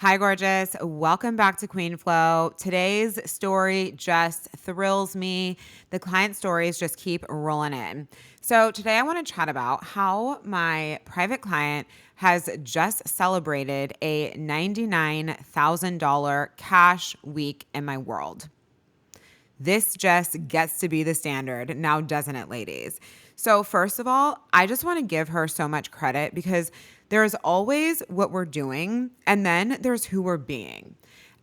Hi, gorgeous. Welcome back to Queen Flow. Today's story just thrills me. The client stories just keep rolling in. So, today I want to chat about how my private client has just celebrated a $99,000 cash week in my world. This just gets to be the standard now, doesn't it, ladies? So, first of all, I just want to give her so much credit because there's always what we're doing, and then there's who we're being.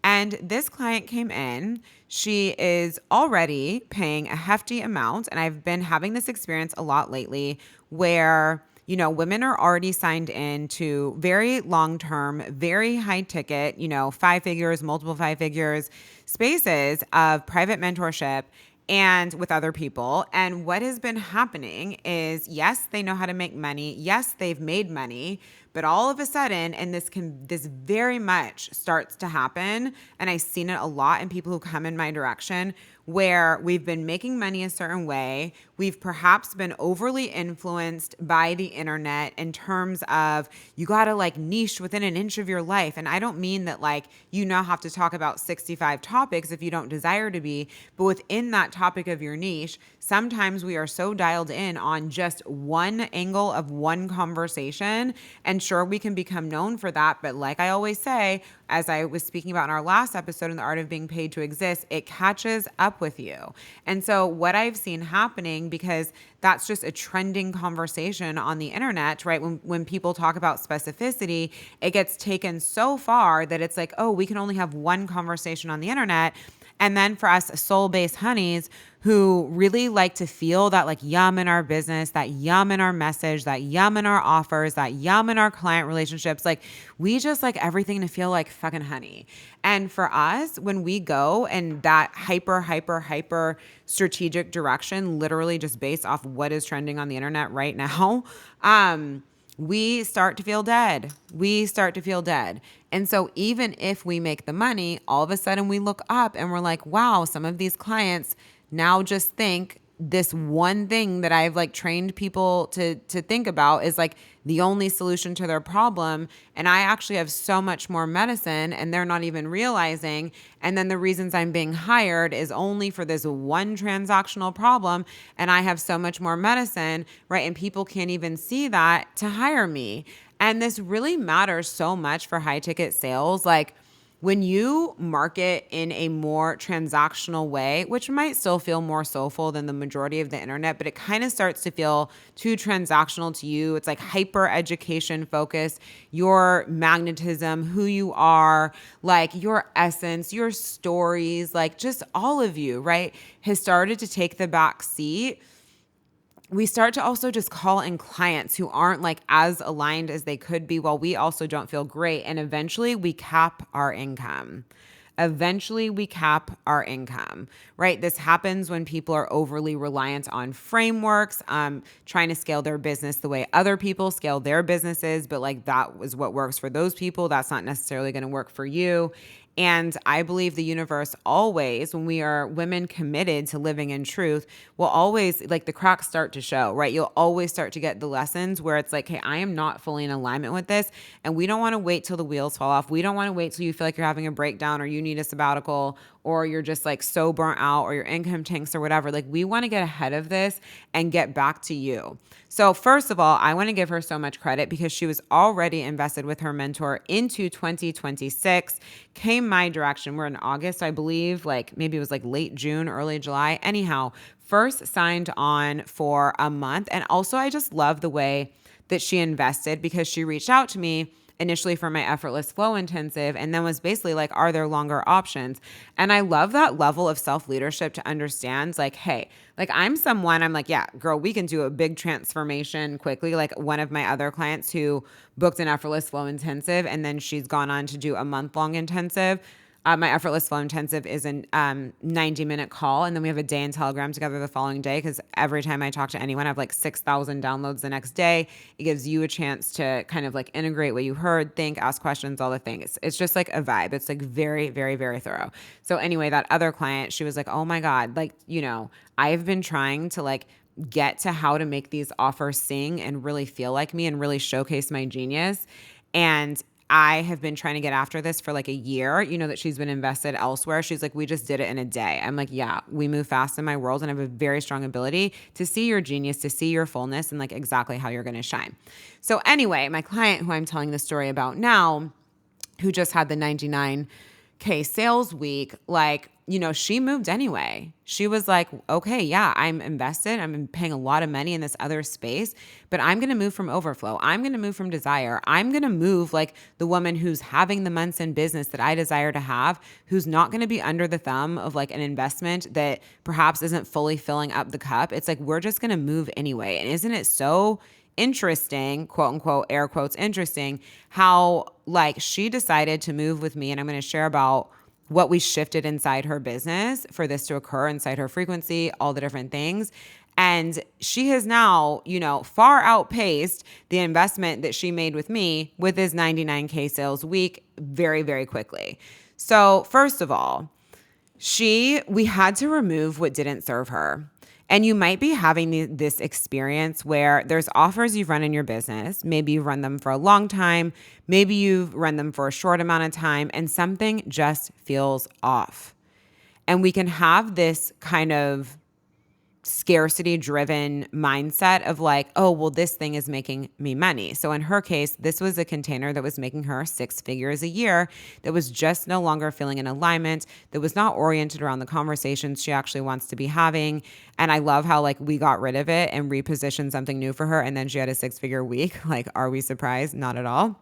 And this client came in. She is already paying a hefty amount. And I've been having this experience a lot lately where women are already signed in to very long term, very high ticket, 5 figures, multiple 5 figures spaces of private mentorship and with other people. And what has been happening is, yes, they know how to make money. Yes, they've made money, but all of a sudden, and this very much starts to happen, and I've seen it a lot in people who come in my direction, where we've been making money a certain way. We've perhaps been overly influenced by the internet in terms of you got to like niche within an inch of your life. And I don't mean that like you now have to talk about 65 topics if you don't desire to be, but within that topic of your niche, sometimes we are so dialed in on just one angle of one conversation. And sure, we can become known for that. But like I always say, as I was speaking about in our last episode in The Art of Being Paid to Exist, it catches up with you. And so what I've seen happening, because that's just a trending conversation on the internet, right? When people talk about specificity, it gets taken so far that it's like, oh, we can only have one conversation on the internet. And then for us soul-based honeys who really like to feel that like yum in our business, that yum in our message, that yum in our offers, that yum in our client relationships, like we just like everything to feel like fucking honey. And for us, when we go in that hyper strategic direction, literally just based off what is trending on the internet right now, we start to feel dead. We start to feel dead. And so even if we make the money, all of a sudden we look up and we're like, wow, some of these clients now just think this one thing that I've like trained people to think about is like the only solution to their problem. And I actually have so much more medicine and they're not even realizing. And then the reasons I'm being hired is only for this one transactional problem. And I have so much more medicine, right? And people can't even see that to hire me. And this really matters so much for high ticket sales. Like, when you market in a more transactional way, which might still feel more soulful than the majority of the internet, but it kind of starts to feel too transactional to you. It's like hyper education focus, your magnetism, who you are, like your essence, your stories, like just all of you, right, has started to take the back seat. We start to also just call in clients who aren't like as aligned as they could be, while we also don't feel great. And eventually we cap our income. Right? This happens when people are overly reliant on frameworks, trying to scale their business the way other people scale their businesses. But like that was what works for those people. That's not necessarily going to work for you. And I believe the universe always, when we are women committed to living in truth, will always, like the cracks start to show, right? You'll always start to get the lessons where it's like, hey, I am not fully in alignment with this. And we don't want to wait till the wheels fall off. We don't want to wait till you feel like you're having a breakdown or you need a sabbatical or you're just like so burnt out or your income tanks or whatever. Like we want to get ahead of this and get back to you. So first of all, I want to give her so much credit because she was already invested with her mentor into 2026, came my direction. We're in August, I believe, like maybe it was like late June, early July. Anyhow, first signed on for a month. And also I just love the way that she invested because she reached out to me initially for my effortless flow intensive and then was basically like, are there longer options? And I love that level of self-leadership to understand like, hey, like I'm like, yeah, girl, we can do a big transformation quickly. Like one of my other clients who booked an effortless flow intensive and then she's gone on to do a month-long intensive. My effortless flow intensive is a 90-minute call. And then we have a day in Telegram together the following day. Because every time I talk to anyone, I have like 6,000 downloads the next day. It gives you a chance to kind of like integrate what you heard, think, ask questions, all the things. It's just like a vibe. It's like very, very, very thorough. So anyway, that other client, she was like, oh my God, like, I've been trying to like get to how to make these offers sing and really feel like me and really showcase my genius. And I have been trying to get after this for like a year, that she's been invested elsewhere. She's like, we just did it in a day. I'm like, yeah, we move fast in my world and I have a very strong ability to see your genius, to see your fullness and like exactly how you're going to shine. So anyway, my client who I'm telling the story about now, who just had the 99K sales week, like, she moved anyway. She was like, okay, yeah, I'm invested. I'm paying a lot of money in this other space, but I'm going to move from overflow. I'm going to move from desire. I'm going to move like the woman who's having the months in business that I desire to have, who's not going to be under the thumb of like an investment that perhaps isn't fully filling up the cup. It's like, we're just going to move anyway. And isn't it so interesting, quote unquote, air quotes, interesting, how like she decided to move with me. And I'm going to share about what we shifted inside her business for this to occur, inside her frequency, all the different things. And she has now, far outpaced the investment that she made with me with this 99K sales week very, very quickly. So first of all, we had to remove what didn't serve her. And you might be having this experience where there's offers you've run in your business. Maybe you've run them for a long time. Maybe you've run them for a short amount of time and something just feels off. And we can have this kind of scarcity driven mindset of like, oh, well, this thing is making me money. So in her case, this was a container that was making her 6 figures a year that was just no longer feeling in alignment, that was not oriented around the conversations she actually wants to be having. And I love how like we got rid of it and repositioned something new for her. And then she had a 6-figure week. Like, are we surprised? Not at all.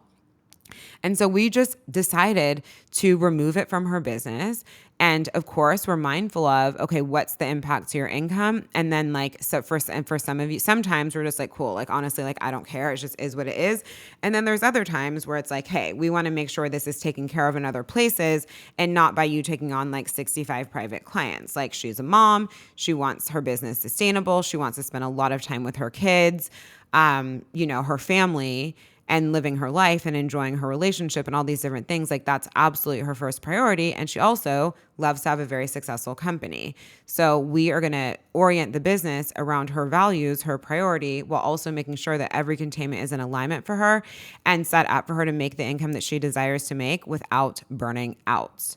And so we just decided to remove it from her business. And of course, we're mindful of, okay, what's the impact to your income? And then like, so for some of you, sometimes we're just like, cool, like honestly, like I don't care. It just is what it is. And then there's other times where it's like, hey, we want to make sure this is taken care of in other places and not by you taking on like 65 private clients. Like she's a mom. She wants her business sustainable. She wants to spend a lot of time with her kids, her family, and living her life and enjoying her relationship and all these different things. Like that's absolutely her first priority. And she also loves to have a very successful company. So we are going to orient the business around her values, her priority, while also making sure that every containment is in alignment for her and set up for her to make the income that she desires to make without burning out.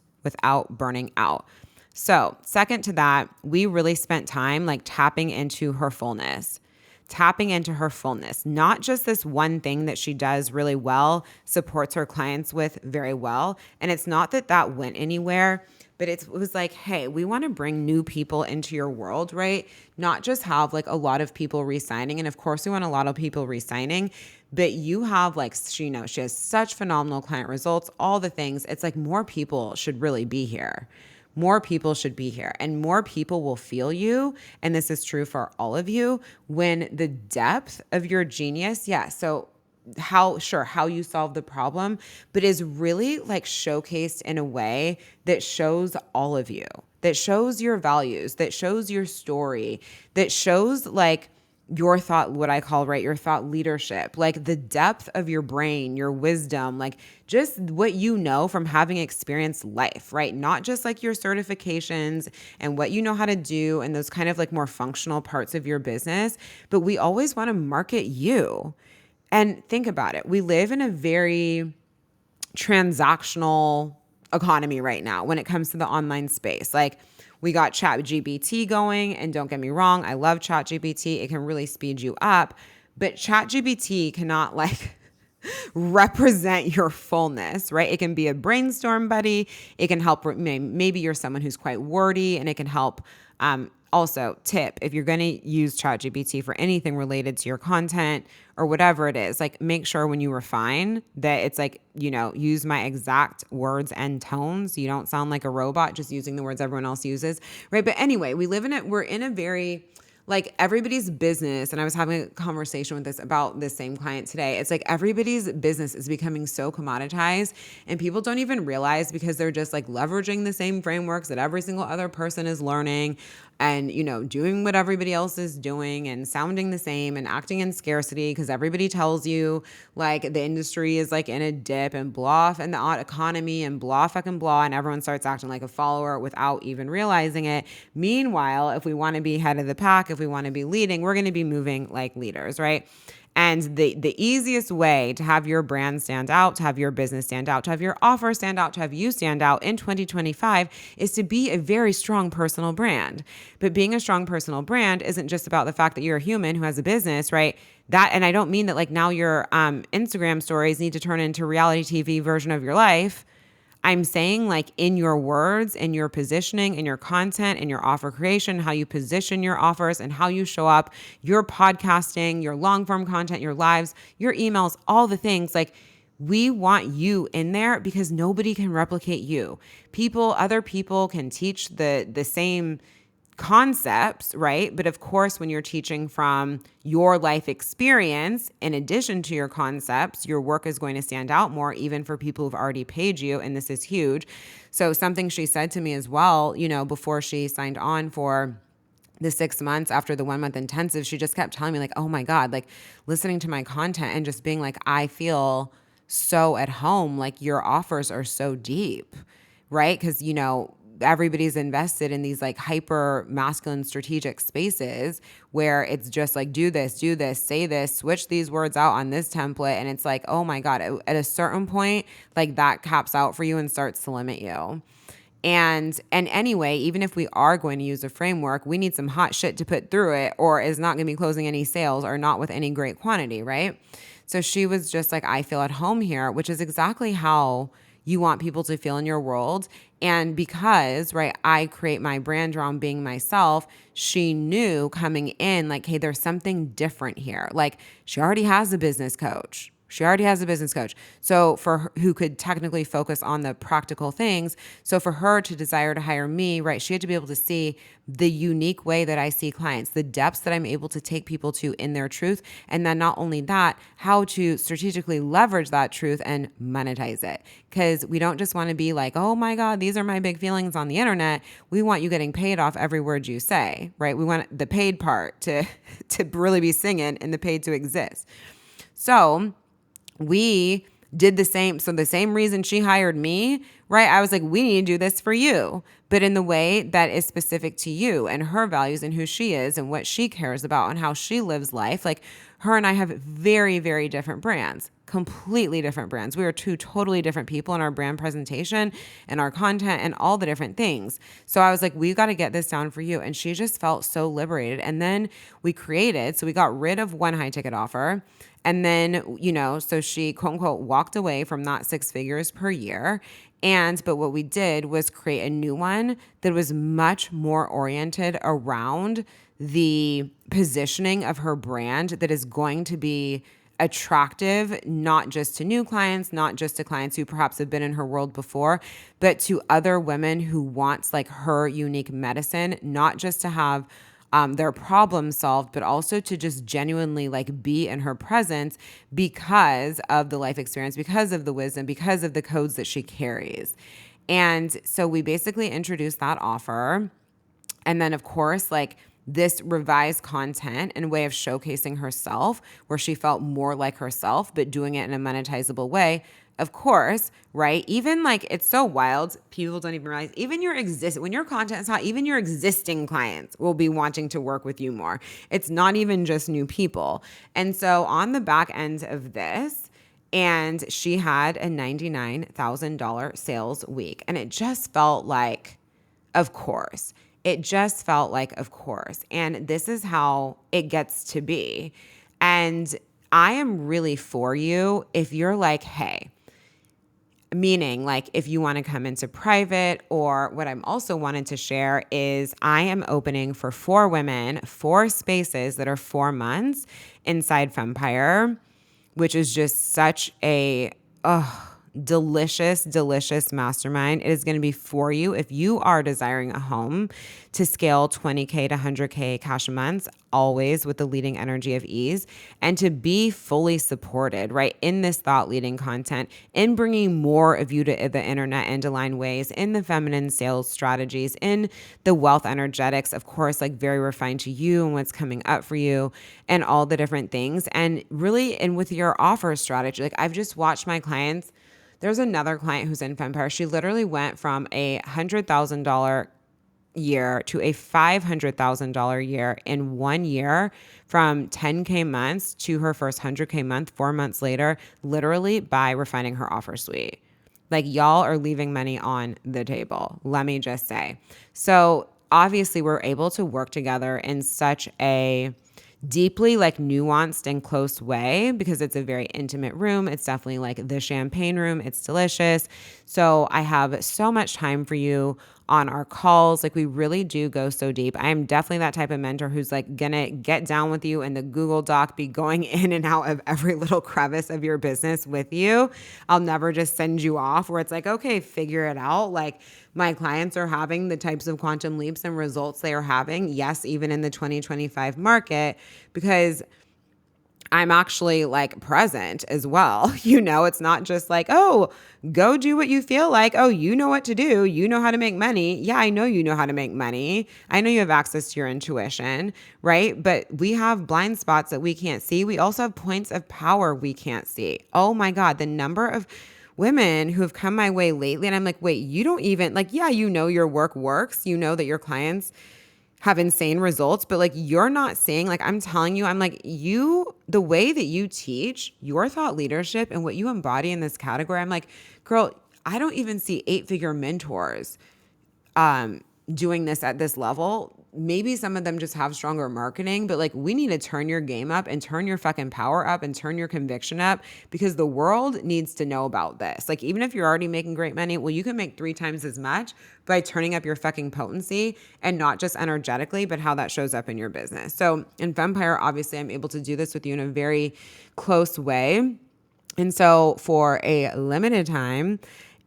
So second to that, we really spent time like tapping into her fullness. Not just this one thing that she does really well, supports her clients with very well. And it's not that went anywhere, but it was like, hey, we want to bring new people into your world, right? Not just have like a lot of people re-signing. And of course we want a lot of people re-signing, but you have like, she has such phenomenal client results, all the things. It's like more people should really be here. More people should be here and more people will feel you. And this is true for all of you when the depth of your genius. Yeah. So how you solve the problem, but is really like showcased in a way that shows all of you, that shows your values, that shows your story, that shows like your thought, what I call, right, your thought leadership, like the depth of your brain, your wisdom, like just what you know from having experienced life, right? Not just like your certifications and what you know how to do and those kind of like more functional parts of your business, but we always want to market you. And think about it. We live in a very transactional economy right now when it comes to the online space. Like we got ChatGPT going, and don't get me wrong, I love ChatGPT. It can really speed you up, but ChatGPT cannot like represent your fullness, right? It can be a brainstorm buddy. It can help. Maybe you're someone who's quite wordy, and it can help. Also, tip, if you're going to use ChatGPT for anything related to your content or whatever it is, like make sure when you refine that it's like, use my exact words and tones. You don't sound like a robot just using the words everyone else uses, right? But anyway, we're in a very like everybody's business. And I was having a conversation with about this same client today. It's like everybody's business is becoming so commoditized and people don't even realize because they're just like leveraging the same frameworks that every single other person is learning and, doing what everybody else is doing and sounding the same and acting in scarcity because everybody tells you like the industry is like in a dip and blah and the economy and blah fucking blah. And everyone starts acting like a follower without even realizing it. Meanwhile, if we want to be head of the pack, if we want to be leading, we're going to be moving like leaders, right? And the easiest way to have your brand stand out, to have your business stand out, to have your offer stand out, to have you stand out in 2025 is to be a very strong personal brand. But being a strong personal brand isn't just about the fact that you're a human who has a business, right? That, and I don't mean that like now your Instagram stories need to turn into reality TV version of your life. I'm saying like in your words, in your positioning, in your content, in your offer creation, how you position your offers and how you show up, your podcasting, your long form content, your lives, your emails, all the things like we want you in there because nobody can replicate you. Other people can teach the same concepts, right? But of course, when you're teaching from your life experience, in addition to your concepts, your work is going to stand out more, even for people who've already paid you. And this is huge. So something she said to me as well, before she signed on for the 6 months after the 1 month intensive, she just kept telling me like, oh my God, like listening to my content and just being like, I feel so at home. Like your offers are so deep, right? Because, everybody's invested in these like hyper masculine strategic spaces where it's just like, do this, say this, switch these words out on this template. And it's like, oh my God, at a certain point, like that caps out for you and starts to limit you. And anyway, even if we are going to use a framework, we need some hot shit to put through it or is not going to be closing any sales or not with any great quantity, right? So she was just like, I feel at home here, which is exactly how you want people to feel in your world. And because, right, I create my brand around being myself, she knew coming in like, hey, there's something different here. Like she already has a business coach. So who could technically focus on the practical things. So for her to desire to hire me, right, she had to be able to see the unique way that I see clients, the depths that I'm able to take people to in their truth. And then not only that, how to strategically leverage that truth and monetize it. Because we don't just want to be like, oh my God, these are my big feelings on the internet. We want you getting paid off every word you say, right? We want the paid part to really be singing and the paid to exist. So we did the same. So the same reason she hired me, right? I was like, we need to do this for you, but in the way that is specific to you and her values and who she is and what she cares about and how she lives life. Like her and I have very, very different brands, completely different brands. We are two totally different people in our brand presentation and our content and all the different things. So I was like, we got to get this down for you. And she just felt so liberated. And then we got rid of one high ticket offer. And then, so she quote unquote walked away from that 6 figures per year. But what we did was create a new one that was much more oriented around the positioning of her brand that is going to be attractive, not just to new clients, not just to clients who perhaps have been in her world before, but to other women who wants like her unique medicine, not just to have their problem solved, but also to just genuinely like be in her presence because of the life experience, because of the wisdom, because of the codes that she carries. And so we basically introduced that offer. And then of course, like this revised content and way of showcasing herself where she felt more like herself, but doing it in a monetizable way. Of course, right? Even like it's so wild. People don't even realize even when your content is hot, even your existing clients will be wanting to work with you more. It's not even just new people. And so on the back end of this, and she had a $99,000 sales week. And it just felt like, of course. And this is how it gets to be. And I am really for you if you're like, hey, meaning like if you want to come into private, or what I'm also wanted to share is I am opening for 4 women, 4 spaces that are 4 months inside Fempire, which is just such a delicious mastermind. It is going to be for you if you are desiring a home to scale 20K to 100K cash a month, always with the leading energy of ease, and to be fully supported, right, in this thought leading content, in bringing more of you to the internet and aligned ways, in the feminine sales strategies, in the wealth energetics, of course, like very refined to you and what's coming up for you and all the different things. And really, and with your offer strategy, like I've just watched my clients. There's another client who's in Fempire. She literally went from a $100,000 year to a $500,000 year in 1 year, from 10K months to her first 100K month 4 months later, literally by refining her offer suite. Like, y'all are leaving money on the table, let me just say. So obviously we're able to work together in such a deeply like nuanced and close way because it's a very intimate room. It's definitely like the champagne room. It's delicious. So I have so much time for you on our calls. Like, we really do go so deep. I am definitely that type of mentor who's like gonna get down with you in the Google Doc, be going in and out of every little crevice of your business with you. I'll never just send you off where it's like, okay, figure it out. Like, my clients are having the types of quantum leaps and results they are having. Yes, even in the 2025 market, because I'm actually like present as well. It's not just like, oh, go do what you feel like. Oh, you know what to do. You know how to make money. Yeah, I know you know how to make money. I know you have access to your intuition, right? But we have blind spots that we can't see. We also have points of power we can't see. Oh my God, the number of women who have come my way lately. And I'm like, wait, you don't even like, yeah, your work works. You know that your clients have insane results, but like, you're not seeing, like, I'm telling you, I'm like, the way that you teach your thought leadership and what you embody in this category, I'm like, girl, I don't even see 8-figure mentors doing this at this level. Maybe some of them just have stronger marketing, but like, we need to turn your game up and turn your fucking power up and turn your conviction up, because the world needs to know about this. Like, even if you're already making great money, well, you can make 3 times as much by turning up your fucking potency, and not just energetically, but how that shows up in your business. So in Fempire, obviously I'm able to do this with you in a very close way. And so for a limited time,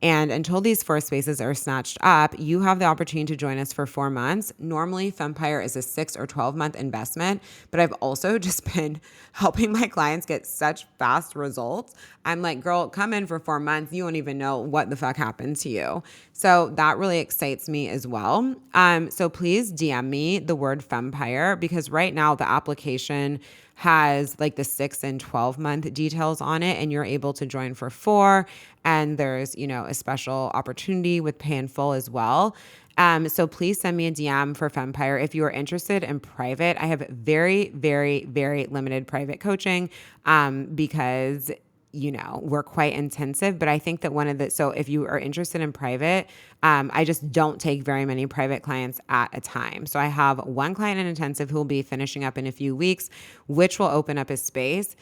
and until these 4 spaces are snatched up, you have the opportunity to join us for 4 months. Normally, Fempire is a 6 or 12-month investment, but I've also just been helping my clients get such fast results. I'm like, girl, come in for 4 months. You won't even know what the fuck happened to you. So that really excites me as well. So please DM me the word Fempire, because right now the application has like the 6 and 12-month details on it, and you're able to join for 4. And there's, a special opportunity with pay in full as well. So please send me a DM for Fempire. If you are interested in private, I have very, very, very limited private coaching because we're quite intensive. But I think that so if you are interested in private, I just don't take very many private clients at a time. So I have one client in intensive who will be finishing up in a few weeks, which will open up a space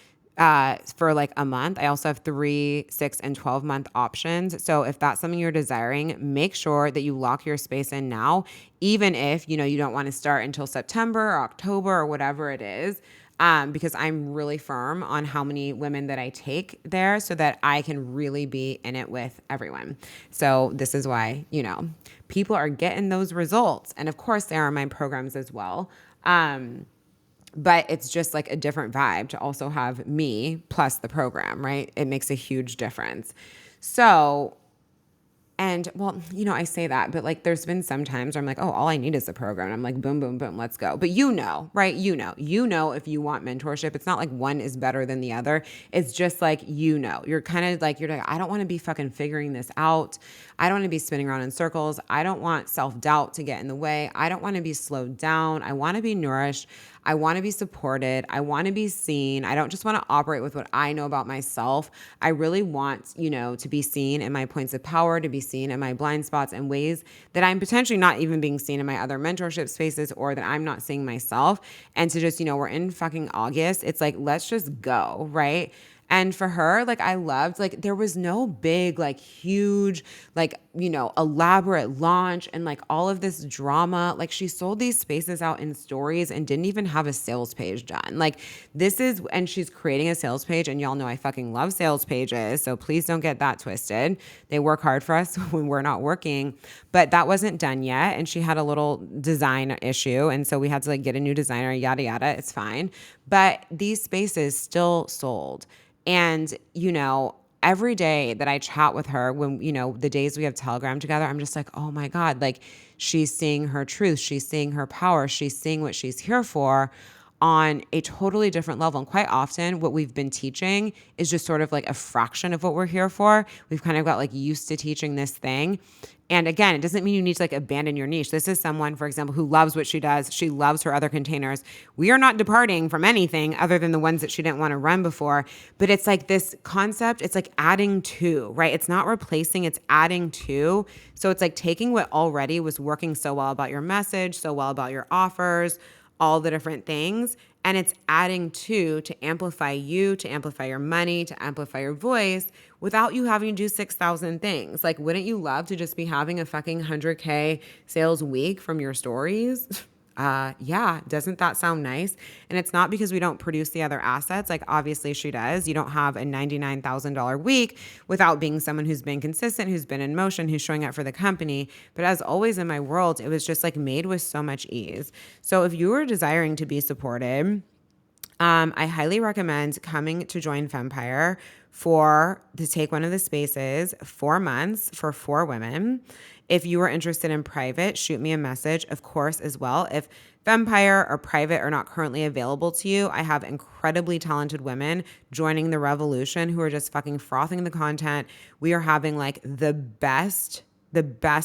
for like a month. I also have 3, 6, and 12-month options. So if that's something you're desiring, make sure that you lock your space in now, even if, you don't want to start until September or October or whatever it is. Because I'm really firm on how many women that I take there so that I can really be in it with everyone. So this is why, people are getting those results. And of course, there are my programs as well. But it's just like a different vibe to also have me plus the program, right? It makes a huge difference. So, and well, I say that, but like, there's been some times where I'm like, oh, all I need is the program. And I'm like, boom, boom, boom, let's go. But right? If you want mentorship, it's not like one is better than the other. It's just like, you're kind of like, I don't want to be fucking figuring this out. I don't want to be spinning around in circles. I don't want self-doubt to get in the way. I don't want to be slowed down. I want to be nourished. I want to be supported. I want to be seen. I don't just want to operate with what I know about myself. I really want, to be seen in my points of power, to be seen in my blind spots and ways that I'm potentially not even being seen in my other mentorship spaces, or that I'm not seeing myself. And to just, we're in fucking August. It's like, let's just go, right? And for her, like, I loved, like, there was no big, like, huge, like, elaborate launch and like all of this drama. Like, she sold these spaces out in stories and didn't even have a sales page done. Like, and she's creating a sales page, and y'all know I fucking love sales pages. So please don't get that twisted. They work hard for us when we're not working, but that wasn't done yet. And she had a little design issue. And so we had to like get a new designer, yada, yada. It's fine. But these spaces still sold. And, every day that I chat with her, when, the days we have Telegram together, I'm just like, oh my God, like, she's seeing her truth. She's seeing her power. She's seeing what she's here for. on a totally different level. And quite often what we've been teaching is just sort of like a fraction of what we're here for. We've kind of got like used to teaching this thing. And again, it doesn't mean you need to like abandon your niche. This is someone, for example, who loves what she does. She loves her other containers. We are not departing from anything other than the ones that she didn't want to run before. But it's like this concept, it's like adding to, right? It's not replacing, it's adding to. So it's like taking what already was working so well about your message, so well about your offers, all the different things, and it's adding to amplify you, to amplify your money, to amplify your voice without you having to do 6,000 things. Like, wouldn't you love to just be having a fucking 100K sales week from your stories? Yeah, doesn't that sound nice? And it's not because we don't produce the other assets. Like, obviously she does. You don't have a $99,000 week without being someone who's been consistent, who's been in motion, who's showing up for the company. But as always in my world, it was just like made with so much ease. So if you are desiring to be supported, I highly recommend coming to join Fempire to take one of the spaces, 4 months for 4 women. If you are interested in private, shoot me a message, of course, as well. If Fempire or private are not currently available to you, I have incredibly talented women joining the revolution who are just fucking frothing the content. We are having like the best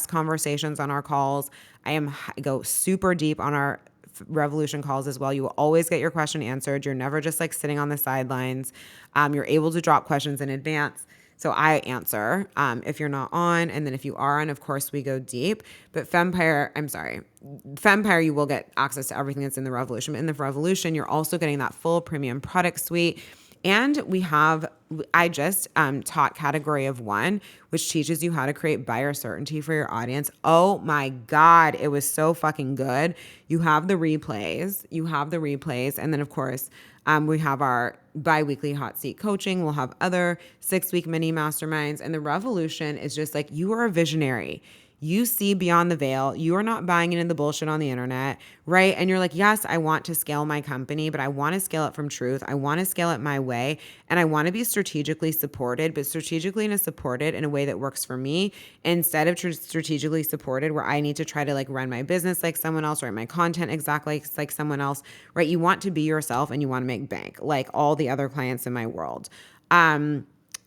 conversations on our calls. I go super deep on our revolution calls as well. You will always get your question answered. You're never just like sitting on the sidelines. You're able to drop questions in advance. So I answer if you're not on. And then if you are on, of course, we go deep. But Fempire, you will get access to everything that's in the revolution. But in the revolution, you're also getting that full premium product suite. And I just taught category of 1, which teaches you how to create buyer certainty for your audience. Oh my God, it was so fucking good. You have the replays. And then, of course, we have our bi-weekly hot seat coaching. We'll have other 6-week mini masterminds. And the revolution is just like, you are a visionary. You see beyond the veil. You are not buying into the bullshit on the internet, right? And you're like, yes, I want to scale my company, but I want to scale it from truth. I want to scale it my way. And I want to be strategically supported, but supported in a way that works for me instead of strategically supported where I need to try to like run my business like someone else, write my content exactly like someone else, right? You want to be yourself and you want to make bank like all the other clients in my world.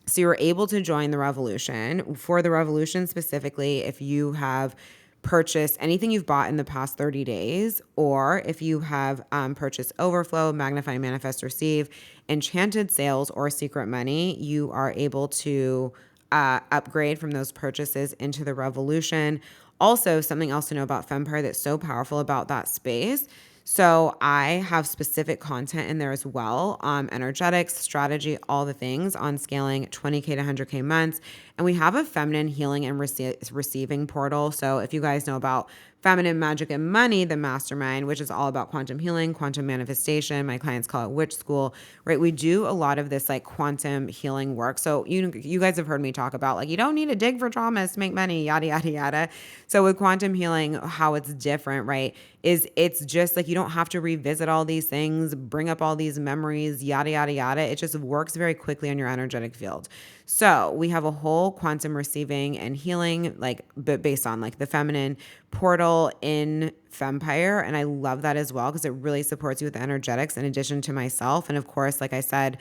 So you're able to join the revolution. For the revolution specifically, if you have purchased anything you've bought in the past 30 days, or if you have purchased Overflow, Magnify, Manifest, Receive, Enchanted Sales, or Secret Money, you are able to upgrade from those purchases into the revolution. Also, something else to know about Fempire that's so powerful about that space. So I have specific content in there as well, energetics, strategy, all the things on scaling 20K to 100K months. And we have a feminine healing and receiving portal. So if you guys know about Feminine Magic and Money, the mastermind, which is all about quantum healing, quantum manifestation. My clients call it witch school, right? We do a lot of this like quantum healing work. So you guys have heard me talk about like, you don't need to dig for traumas to make money, yada, yada, yada. So with quantum healing, how it's different, right? It's just like, you don't have to revisit all these things, bring up all these memories, yada, yada, yada. It just works very quickly on your energetic field. So we have a whole quantum receiving and healing, but based on like the feminine portal in Fempire. And I love that as well because it really supports you with the energetics in addition to myself. And of course, like I said,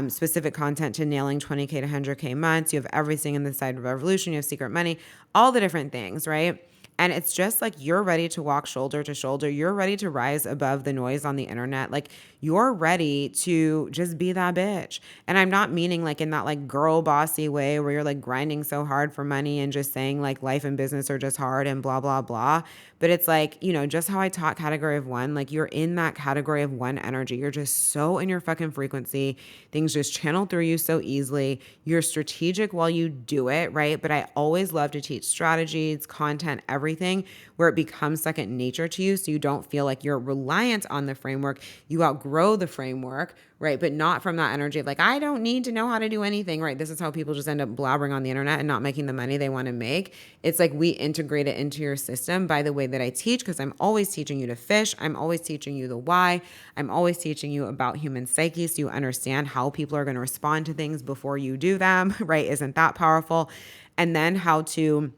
specific content to nailing 20K to 100K months. You have everything in the side of revolution. You have secret money, all the different things, right? And it's just like you're ready to walk shoulder to shoulder. You're ready to rise above the noise on the internet. Like you're ready to just be that bitch. And I'm not meaning like in that like girl bossy way where you're like grinding so hard for money and just saying like life and business are just hard and blah, blah, blah. But it's like, just how I taught category of 1, like you're in that category of 1 energy. You're just so in your fucking frequency. Things just channel through you so easily. You're strategic while you do it, right? But I always love to teach strategies, content, everything where it becomes second nature to you. So you don't feel like you're reliant on the framework. You outgrow the framework, right? But not from that energy of like, I don't need to know how to do anything, right? This is how people just end up blabbering on the internet and not making the money they want to make. It's like we integrate it into your system by the way that I teach, because I'm always teaching you to fish. I'm always teaching you the why. I'm always teaching you about human psyche so you understand how people are going to respond to things before you do them, right? Isn't that powerful? And then how to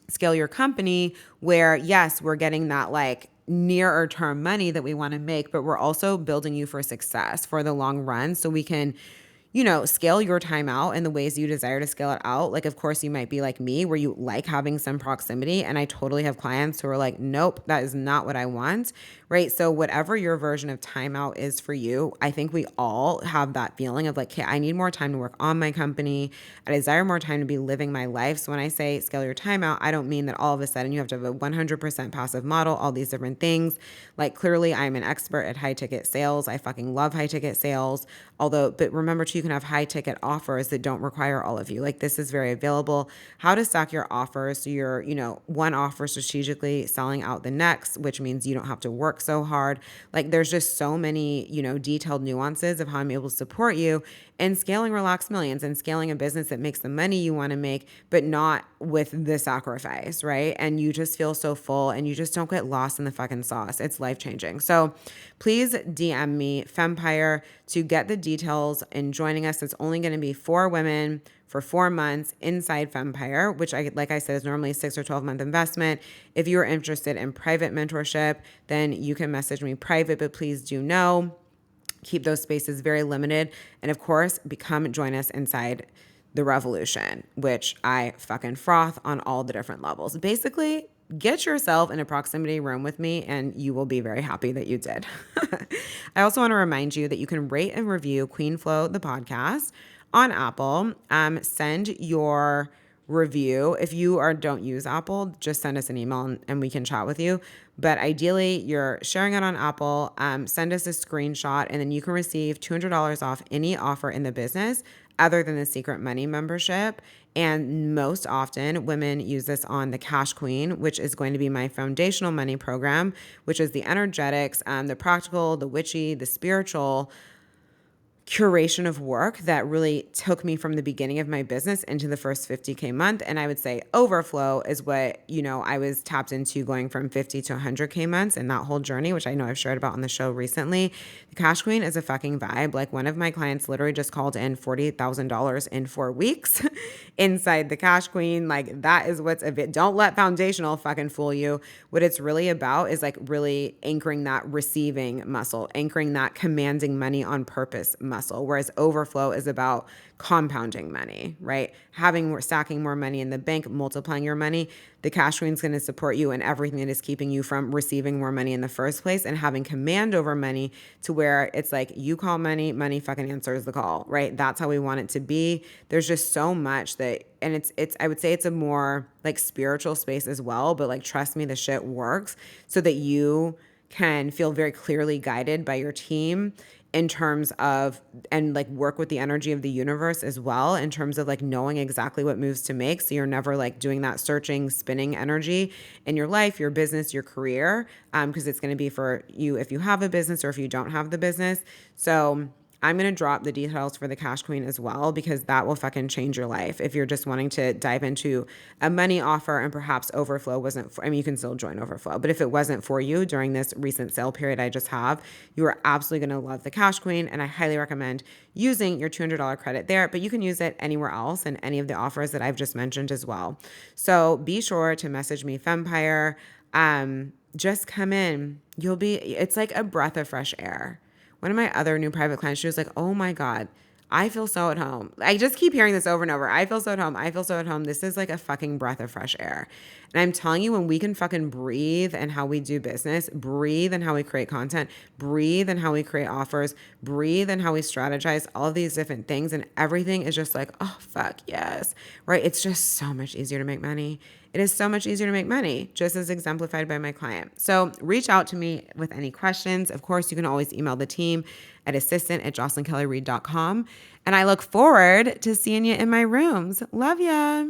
scale your company where, yes, we're getting that like nearer term money that we want to make, but we're also building you for success for the long run so we can scale your time out in the ways you desire to scale it out. Like, of course, you might be like me where you like having some proximity. And I totally have clients who are like, nope, that is not what I want. Right. So whatever your version of timeout is for you, I think we all have that feeling of like, okay, I need more time to work on my company. I desire more time to be living my life. So when I say scale your time out, I don't mean that all of a sudden you have to have a 100% passive model, all these different things. Like, clearly I'm an expert at high ticket sales. I fucking love high ticket sales. But remember too, you can have high ticket offers that don't require all of you. Like, this is very available. How to stack your offers so you're, one offer strategically selling out the next, which means you don't have to work so hard. Like, there's just so many, detailed nuances of how I'm able to support you in scaling Relax Millions and scaling a business that makes the money you want to make, but not with the sacrifice, right? And you just feel so full and you just don't get lost in the fucking sauce. It's life changing. So please DM me, Fempire, to get the details in joining us. It's only going to be 4 women for 4 months inside Fempire, which like I said, is normally a 6 or 12 month investment. If you're interested in private mentorship, then you can message me private, but please do know, keep those spaces very limited. And of course, join us inside the revolution, which I fucking froth on all the different levels. Basically, get yourself in a proximity room with me and you will be very happy that you did. I also want to remind you that you can rate and review Queen Flow, the podcast, on Apple. Send your review. If you don't use Apple, just send us an email and we can chat with you. But ideally, you're sharing it on Apple. Send us a screenshot and then you can receive $200 off any offer in the business other than the Secret Money membership. And most often, women use this on the Cash Queen, which is going to be my foundational money program, which is the energetics, the practical, the witchy, the spiritual curation of work that really took me from the beginning of my business into the first 50K month. And I would say overflow is what, I was tapped into going from 50 to 100K months and that whole journey, which I know I've shared about on the show recently. The Cash Queen is a fucking vibe. Like, one of my clients literally just called in $48,000 in 4 weeks inside the Cash Queen. Like, that is what's a bit, don't let foundational fucking fool you. What it's really about is like really anchoring that receiving muscle, anchoring that commanding money on purpose muscle. Whereas overflow is about compounding money, right? Stacking more money in the bank, multiplying your money. The Cash Queen is going to support you in everything that is keeping you from receiving more money in the first place and having command over money to where it's like you call money, money fucking answers the call, right? That's how we want it to be. There's just so much that, and it's I would say it's a more like spiritual space as well, but like, trust me, the shit works so that you can feel very clearly guided by your team in terms of, and like work with the energy of the universe as well, in terms of like knowing exactly what moves to make. So you're never like doing that searching, spinning energy in your life, your business, your career, because it's going to be for you if you have a business or if you don't have the business. So I'm going to drop the details for the Cash Queen as well, because that will fucking change your life. If you're just wanting to dive into a money offer and perhaps overflow wasn't for, you can still join overflow, but if it wasn't for you during this recent sale period I just have, you are absolutely going to love the Cash Queen. And I highly recommend using your $200 credit there, but you can use it anywhere else and any of the offers that I've just mentioned as well. So be sure to message me, Fempire. Just come in. It's like a breath of fresh air. One of my other new private clients, she was like, oh my God, I feel so at home. I just keep hearing this over and over. I feel so at home. I feel so at home. This is like a fucking breath of fresh air. And I'm telling you, when we can fucking breathe and how we do business, breathe and how we create content, breathe and how we create offers, breathe and how we strategize, all of these different things, and everything is just like, oh, fuck yes, right? It's just so much easier to make money. It is so much easier to make money, just as exemplified by my client. So reach out to me with any questions. Of course, you can always email the team at assistant@jocelynkellyreid.com. And I look forward to seeing you in my rooms. Love ya.